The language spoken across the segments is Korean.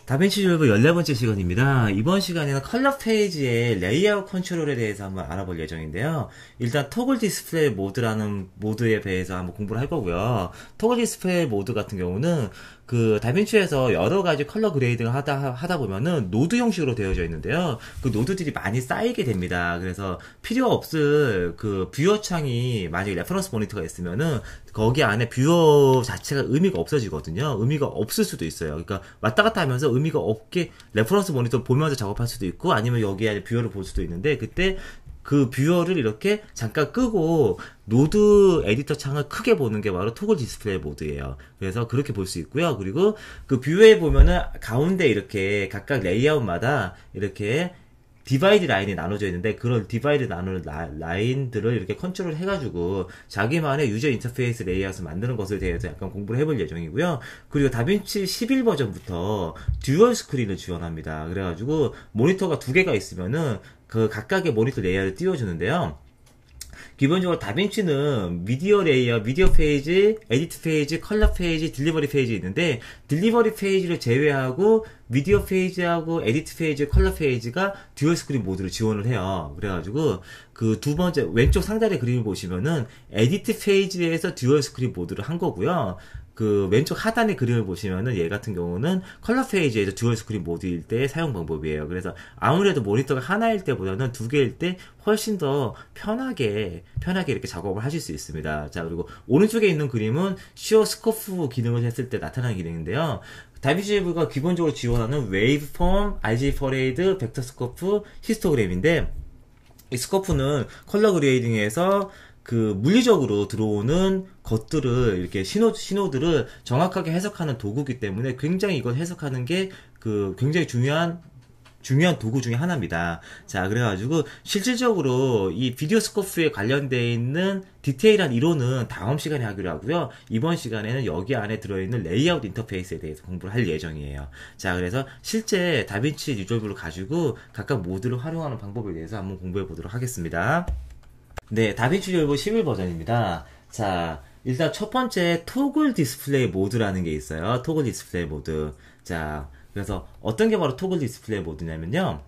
다빈치 졸브 14번째 시간입니다. 이번 시간에는 컬러 페이지의 레이아웃 컨트롤에 대해서 한번 알아볼 예정인데요. 일단 토글 디스플레이 모드라는 모드에 대해서 한번 공부를 할 거고요. 토글 디스플레이 모드 같은 경우는 그 다빈치에서 여러 가지 컬러 그레이딩을 하다 보면은 노드 형식으로 되어져 있는데요. 그 노드들이 많이 쌓이게 됩니다. 그래서 필요 없을 그 뷰어 창이 만약에 레퍼런스 모니터가 있으면은 거기 안에 뷰어 자체가 의미가 없어지거든요. 의미가 없을 수도 있어요. 그러니까 왔다 갔다 하면서 의미가 없게 레퍼런스 모니터 보면서 작업할 수도 있고 아니면 여기 안에 뷰어를 볼 수도 있는데 그때 그 뷰어를 이렇게 잠깐 끄고 노드 에디터 창을 크게 보는 게 바로 토글 디스플레이 모드예요. 그래서 그렇게 볼 수 있고요. 그리고 그 뷰에 보면은 가운데 이렇게 각각 레이아웃마다 이렇게 디바이드 라인이 나눠져 있는데 그런 디바이드 나누는 라인들을 이렇게 컨트롤 해가지고 자기만의 유저 인터페이스 레이아웃을 만드는 것에 대해서 약간 공부를 해볼 예정이고요. 그리고 다빈치 11 버전부터 듀얼 스크린을 지원합니다. 그래가지고 모니터가 두 개가 있으면은 그 각각의 모니터 레이아웃을 띄워주는데요. 기본적으로 다빈치는 미디어 레이어, 미디어 페이지, 에디트 페이지, 컬러 페이지, 딜리버리 페이지 있는데 딜리버리 페이지를 제외하고 미디어 페이지하고 에디트 페이지, 컬러 페이지가 듀얼 스크린 모드를 지원을 해요. 그래가지고 그 두 번째 왼쪽 상단의 그림을 보시면은 에디트 페이지에서 듀얼 스크린 모드를 한 거고요. 그 왼쪽 하단의 그림을 보시면은 얘 같은 경우는 컬러 페이지에서 듀얼 스크린 모드일 때 사용 방법이에요. 그래서 아무래도 모니터가 하나일 때보다는 두 개일 때 훨씬 더 편하게 이렇게 작업을 하실 수 있습니다. 자, 그리고 오른쪽에 있는 그림은 시어 스코프 기능을 했을 때 나타나는 기능인데요. 다빈치가 기본적으로 지원하는 웨이브폼, RGB 퍼레이드, 벡터 스코프, 히스토그램인데 이 스코프는 컬러 그레이딩에서 그 물리적으로 들어오는 것들을 이렇게 신호들을 정확하게 해석하는 도구이기 때문에 굉장히 이걸 해석하는 게 그 굉장히 중요한 도구 중에 하나입니다. 자, 그래가지고 실질적으로 이 비디오 스코프에 관련되어 있는 디테일한 이론은 다음 시간에 하기로 하고요. 이번 시간에는 여기 안에 들어있는 레이아웃 인터페이스에 대해서 공부를 할 예정이에요. 자, 그래서 실제 다빈치 리졸브를 가지고 각각 모드를 활용하는 방법에 대해서 한번 공부해 보도록 하겠습니다. 네, 다빈치 리졸브 11 버전입니다. 자, 일단 첫 번째 토글 디스플레이 모드라는 게 있어요. 토글 디스플레이 모드. 자, 그래서 어떤 게 바로 토글 디스플레이 모드냐면요.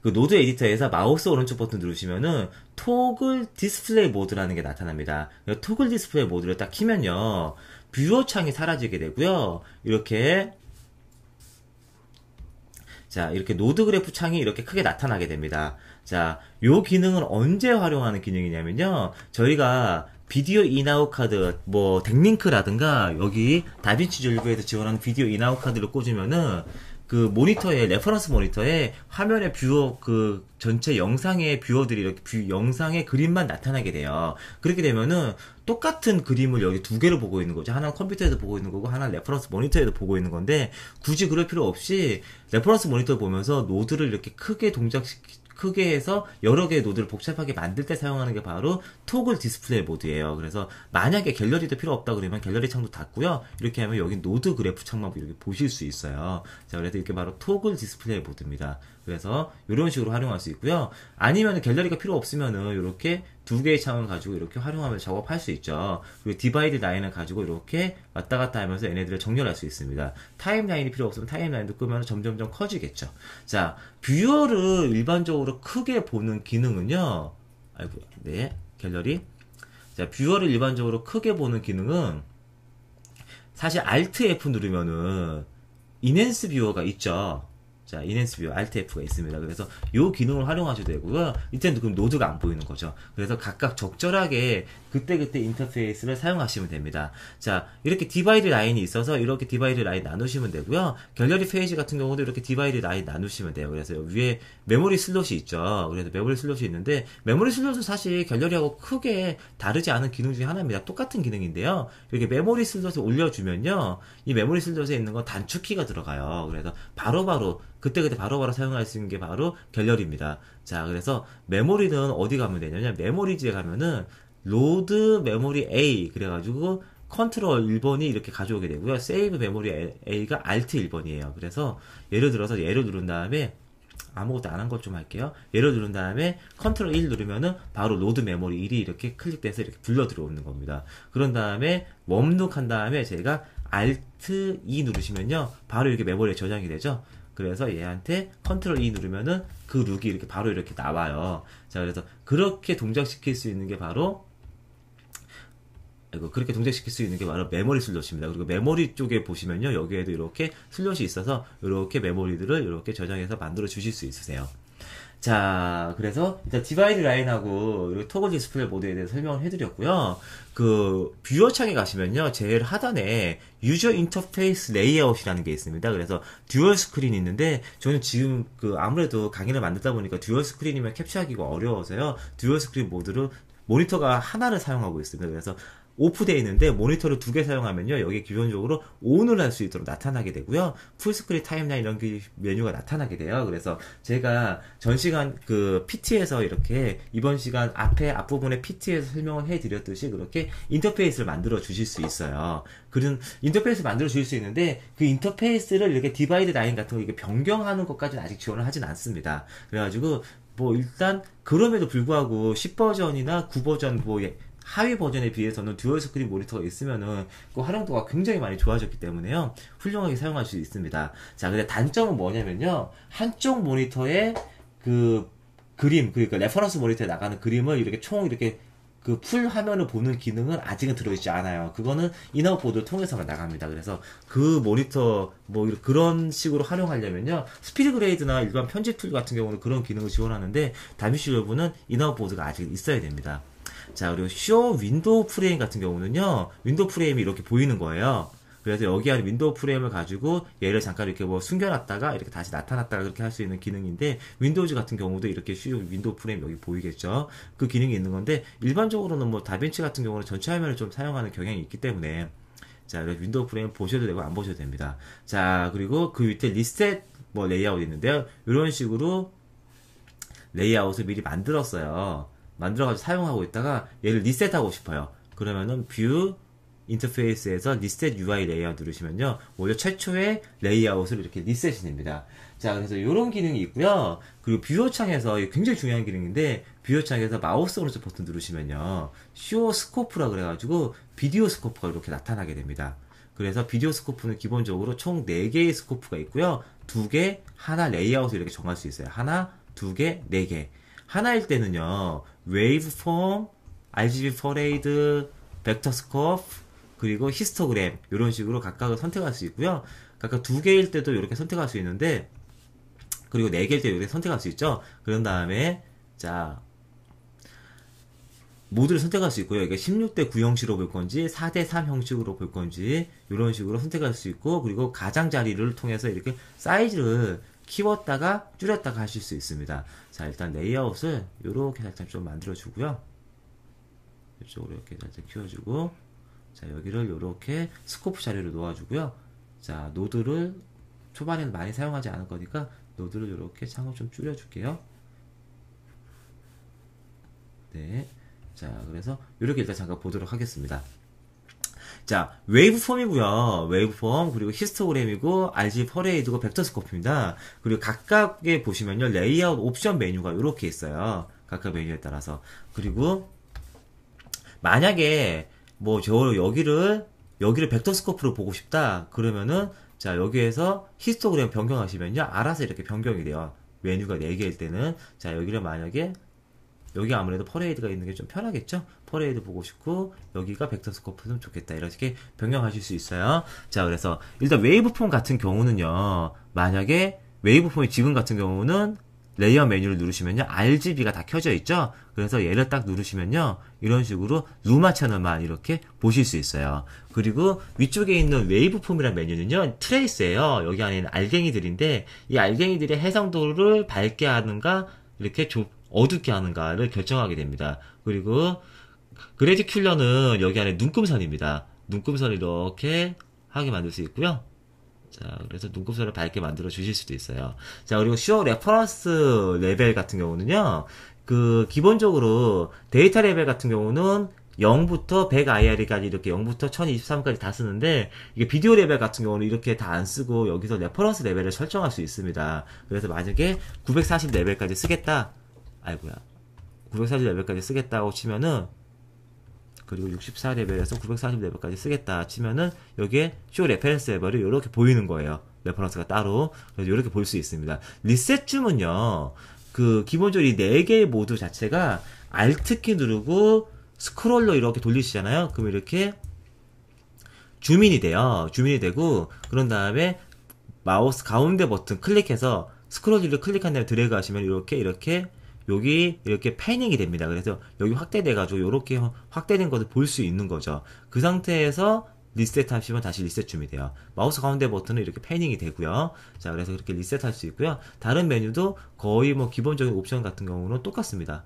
그 노드 에디터에서 마우스 오른쪽 버튼 누르시면은 토글 디스플레이 모드라는 게 나타납니다. 토글 디스플레이 모드를 딱 키면요. 뷰어 창이 사라지게 되고요. 이렇게 자, 이렇게 노드 그래프 창이 이렇게 크게 나타나게 됩니다. 자, 요 기능은 언제 활용하는 기능이냐면요. 저희가 비디오 인아웃 카드, 뭐, 덱링크라든가, 여기 다빈치 졸브에서 지원하는 비디오 인아웃 카드를 꽂으면은, 그 모니터에, 레퍼런스 모니터에 화면의 뷰어, 그 전체 영상의 뷰어들이 이렇게 영상의 그림만 나타나게 돼요. 그렇게 되면은 똑같은 그림을 여기 두 개를 보고 있는 거죠. 하나는 컴퓨터에서 보고 있는 거고, 하나는 레퍼런스 모니터에서 보고 있는 건데, 굳이 그럴 필요 없이 레퍼런스 모니터를 보면서 노드를 이렇게 크게 해서 여러 개의 노드를 복잡하게 만들 때 사용하는 게 바로 토글 디스플레이 모드예요. 그래서 만약에 갤러리도 필요 없다 그러면 갤러리 창도 닫고요. 이렇게 하면 여기 노드 그래프 창만 이렇게 보실 수 있어요. 자, 그래서 이게 바로 토글 디스플레이 모드입니다. 그래서 이런 식으로 활용할 수 있고요. 아니면 갤러리가 필요 없으면은 이렇게 두 개의 창을 가지고 이렇게 활용하면서 작업할 수 있죠. 그리고 디바이드 라인을 가지고 이렇게 왔다 갔다 하면서 얘네들을 정렬할 수 있습니다. 타임라인이 필요 없으면 타임라인도 끄면 점점점 커지겠죠. 자, 뷰어를 일반적으로 크게 보는 기능은요. 아이고, 네, 갤러리. 자, 뷰어를 일반적으로 크게 보는 기능은 사실 Alt F 누르면은 인핸스 뷰어가 있죠. 자, 인핸스 뷰어 Alt F가 있습니다. 그래서 이 기능을 활용하셔도 되고요. 이때는 그럼 노드가 안 보이는 거죠. 그래서 각각 적절하게 그때그때 인터페이스를 사용하시면 됩니다. 자, 이렇게 디바이드 라인이 있어서 이렇게 디바이드 라인 나누시면 되고요. 갤러리 페이지 같은 경우도 이렇게 디바이드 라인 나누시면 돼요. 그래서 위에 메모리 슬롯이 있죠. 그래서 메모리 슬롯이 있는데 메모리 슬롯은 사실 갤러리하고 크게 다르지 않은 기능 중에 하나입니다. 똑같은 기능인데요. 이렇게 메모리 슬롯을 올려주면요. 이 메모리 슬롯에 있는 건 단축키가 들어가요. 그래서 바로바로 그때그때 바로바로 사용할 수 있는 게 바로 갤러리입니다. 자, 그래서 메모리는 어디 가면 되냐면 메모리지에 가면은 로드 메모리 A 그래가지고 컨트롤 1번이 이렇게 가져오게 되고요. 세이브 메모리 A가 Alt 1번이에요. 그래서 예를 들어서 얘를 누른 다음에 아무것도 안 한 것 좀 할게요. 얘를 누른 다음에 컨트롤 1 누르면은 바로 로드 메모리 1이 이렇게 클릭돼서 이렇게 불러 들어오는 겁니다. 그런 다음에 웜룩 한 다음에 제가 Alt E 누르시면요 바로 이렇게 메모리에 저장이 되죠. 그래서 얘한테 컨트롤 E 누르면은 그 룩이 이렇게 바로 이렇게 나와요. 자, 그래서 그렇게 동작시킬 수 있는 게 바로 그렇게 동작시킬 수 있는 게 바로 메모리 슬롯입니다. 그리고 메모리 쪽에 보시면요 여기에도 이렇게 슬롯이 있어서 이렇게 메모리들을 이렇게 저장해서 만들어 주실 수 있으세요. 자, 그래서 일단 디바이드 라인하고 그리고 토글 디스플레이 모드에 대해서 설명을 해드렸고요. 그 뷰어 창에 가시면요 제일 하단에 유저 인터페이스 레이아웃이라는 게 있습니다. 그래서 듀얼 스크린이 있는데 저는 지금 그 아무래도 강의를 만들다 보니까 듀얼 스크린이면 캡처하기가 어려워서요 듀얼 스크린 모드로 모니터가 하나를 사용하고 있습니다. 그래서 오프되어 있는데 모니터를 두 개 사용하면요 여기 기본적으로 ON을 할 수 있도록 나타나게 되고요 풀스크린 타임라인 이런 메뉴가 나타나게 돼요. 그래서 제가 전 시간 그 PT에서 이렇게 이번 시간 앞부분에 PT에서 설명을 해드렸듯이 그렇게 인터페이스를 만들어 주실 수 있어요. 그런 인터페이스를 만들어 주실 수 있는데 그 인터페이스를 이렇게 디바이드 라인 같은 거 이렇게 변경하는 것까지는 아직 지원을 하진 않습니다. 그래가지고 뭐 일단 그럼에도 불구하고 10버전이나 9버전 뭐 하위 버전에 비해서는 듀얼 스크린 모니터가 있으면은 그 활용도가 굉장히 많이 좋아졌기 때문에요 훌륭하게 사용할 수 있습니다. 자, 근데 단점은 뭐냐면요 한쪽 모니터에 그 그림 그러니까 레퍼런스 모니터에 나가는 그림을 이렇게 총 이렇게 그 풀 화면을 보는 기능은 아직은 들어있지 않아요. 그거는 인아웃 보드를 통해서만 나갑니다. 그래서 그 모니터 뭐 그런 식으로 활용하려면요 스피드 그레이드나 일반 편집 툴 같은 경우는 그런 기능을 지원하는데 다비시 롤브는 인아웃 보드가 아직 있어야 됩니다. 자, 그리고 쇼 윈도우 프레임 같은 경우는요 윈도우 프레임이 이렇게 보이는 거예요. 그래서 여기 안에 윈도우 프레임을 가지고 얘를 잠깐 이렇게 뭐 숨겨놨다가 이렇게 다시 나타났다가 그렇게 할 수 있는 기능인데 윈도우즈 같은 경우도 이렇게 쇼 윈도우 프레임 여기 보이겠죠. 그 기능이 있는 건데 일반적으로는 뭐 다빈치 같은 경우는 전체 화면을 좀 사용하는 경향이 있기 때문에 자, 윈도우 프레임 보셔도 되고 안 보셔도 됩니다. 자, 그리고 그 밑에 리셋 뭐 레이아웃 있는데요 이런 식으로 레이아웃을 미리 만들었어요. 만들어가지고 사용하고 있다가 얘를 리셋하고 싶어요. 그러면은 뷰 인터페이스에서 리셋 UI 레이아웃 누르시면요 오히려 최초의 레이아웃을 이렇게 리셋이 됩니다. 자, 그래서 이런 기능이 있고요. 그리고 뷰어 창에서 굉장히 중요한 기능인데 뷰어 창에서 마우스 오른쪽 버튼 누르시면요 쇼 스코프라 그래가지고 비디오 스코프가 이렇게 나타나게 됩니다. 그래서 비디오 스코프는 기본적으로 총 4개의 스코프가 있고요 2개, 하나 레이아웃을 이렇게 정할 수 있어요. 하나, 2개, 4개. 하나일 때는요 웨이브폼, RGB 퍼레이드, 벡터 스코프, 그리고 히스토그램 이런 식으로 각각을 선택할 수 있고요. 각각 2개일 때도 이렇게 선택할 수 있는데 그리고 4개일 때 이렇게 선택할 수 있죠. 그런 다음에 자 모드를 선택할 수 있고요. 이게 16대 9 형식으로 볼 건지 4대 3 형식으로 볼 건지 이런 식으로 선택할 수 있고 그리고 가장자리를 통해서 이렇게 사이즈를 키웠다가 줄였다가 하실 수 있습니다. 자, 일단 레이아웃을 이렇게 살짝 좀 만들어 주고요. 이쪽으로 이렇게 살짝 키워주고 자, 여기를 이렇게 스코프 자리로 놓아주고요. 자, 노드를 초반에는 많이 사용하지 않을 거니까 노드를 이렇게 창을 좀 줄여줄게요. 네. 자, 그래서 이렇게 일단 잠깐 보도록 하겠습니다. 자, 웨이브폼이고요. 웨이브폼, 그리고 히스토그램이고, RGB 퍼레이드고, 벡터 스코프입니다. 그리고 각각에 보시면요, 레이아웃 옵션 메뉴가 이렇게 있어요. 각각 메뉴에 따라서. 그리고, 만약에, 뭐, 여기를 벡터 스코프로 보고 싶다. 그러면은, 자, 여기에서 히스토그램 변경하시면요, 알아서 이렇게 변경이 돼요. 메뉴가 4개일 때는. 자, 여기를 만약에, 여기 아무래도 퍼레이드가 있는 게 좀 편하겠죠? 퍼레이드 보고 싶고 여기가 벡터 스코프는 좋겠다 이렇게 변경하실 수 있어요. 자, 그래서 일단 웨이브폼 같은 경우는요 만약에 웨이브폼의 지금 같은 경우는 레이어 메뉴를 누르시면요 RGB가 다 켜져 있죠. 그래서 얘를 딱 누르시면요 이런 식으로 루마 채널만 이렇게 보실 수 있어요. 그리고 위쪽에 있는 웨이브폼이라는 메뉴는요 트레이스예요. 여기 안에 있는 알갱이들인데 이 알갱이들의 해상도를 밝게 하는가 이렇게 어둡게 하는가를 결정하게 됩니다. 그리고 그래디큘러는 여기 안에 눈금선입니다. 눈금선을 이렇게 하게 만들 수 있고요. 자, 그래서 눈금선을 밝게 만들어 주실 수도 있어요. 자, 그리고 쇼 레퍼런스 레벨 같은 경우는요. 그 기본적으로 데이터 레벨 같은 경우는 0부터 100IR까지 이렇게 0부터 1023까지 다 쓰는데 이게 비디오 레벨 같은 경우는 이렇게 다 안 쓰고 여기서 레퍼런스 레벨을 설정할 수 있습니다. 그래서 만약에 940 레벨까지 쓰겠다. 아이고야. 940 레벨까지 쓰겠다고 치면은 그리고 64레벨에서 940레벨까지 쓰겠다 치면은 여기에 쇼 레퍼런스 레벨이 이렇게 보이는 거예요. 레퍼런스가 따로. 그래서 이렇게 볼 수 있습니다. 리셋 줌은요, 그 기본적으로 이 4개의 모드 자체가 Alt키 누르고 스크롤러 이렇게 돌리시잖아요. 그럼 이렇게 줌인이 돼요. 줌인이 되고, 그런 다음에 마우스 가운데 버튼 클릭해서 스크롤 휠을 클릭한 다음에 드래그 하시면 이렇게 여기 이렇게 패닝이 됩니다. 그래서 여기 확대돼가지고 이렇게 확대된 것을 볼 수 있는 거죠. 그 상태에서 리셋 하시면 다시 리셋 줌이 돼요. 마우스 가운데 버튼은 이렇게 패닝이 되고요. 자, 그래서 그렇게 리셋 할 수 있고요. 다른 메뉴도 거의 뭐 기본적인 옵션 같은 경우는 똑같습니다.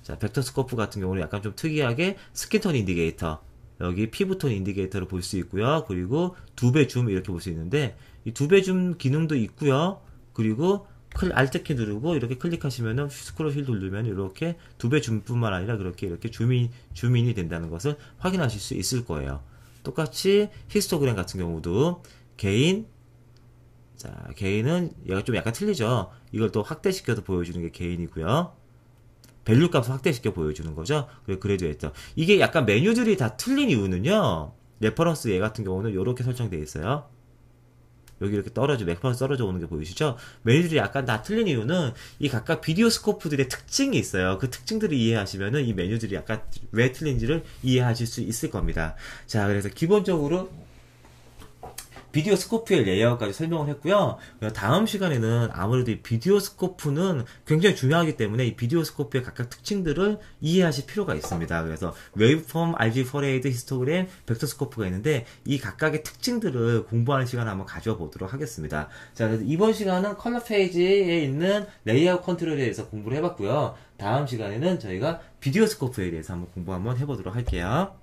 자, 벡터 스코프 같은 경우는 약간 좀 특이하게 스킨톤 인디게이터, 여기 피부톤 인디게이터를 볼 수 있고요. 그리고 2배 줌 이렇게 볼 수 있는데, 이 2배 줌 기능도 있고요. 그리고 Alt키 누르고 이렇게 클릭하시면은 스크롤 휠 돌리면 이렇게 2배 줌뿐만 아니라 그렇게 이렇게 줌인이 된다는 것을 확인하실 수 있을 거예요. 똑같이 히스토그램 같은 경우도 개인, 자, 개인은 얘가 좀 약간 틀리죠. 이걸 또 확대시켜서 보여주는 게 개인이고요. 밸류 값을 확대시켜 보여주는 거죠. 그리고 그래듀에이터. 이게 약간 메뉴들이 다 틀린 이유는요, 레퍼런스 얘 같은 경우는 이렇게 설정되어 있어요. 여기 이렇게 레퍼런스 떨어져 오는 게 보이시죠? 메뉴들이 약간 다 틀린 이유는 이 각각 비디오 스코프들의 특징이 있어요. 그 특징들을 이해하시면은 이 메뉴들이 약간 왜 틀린지를 이해하실 수 있을 겁니다. 자, 그래서 기본적으로 비디오 스코프의 레이아웃까지 설명을 했고요. 다음 시간에는 아무래도 이 비디오 스코프는 굉장히 중요하기 때문에 이 비디오 스코프의 각각 특징들을 이해하실 필요가 있습니다. 그래서 웨이브폼, RG4레이드, 히스토그램, 벡터 스코프가 있는데 이 각각의 특징들을 공부하는 시간을 한번 가져보도록 하겠습니다. 자, 그래서 이번 시간은 컬러 페이지에 있는 레이아웃 컨트롤에 대해서 공부를 해봤고요. 다음 시간에는 저희가 비디오 스코프에 대해서 한번 공부 한번 해보도록 할게요.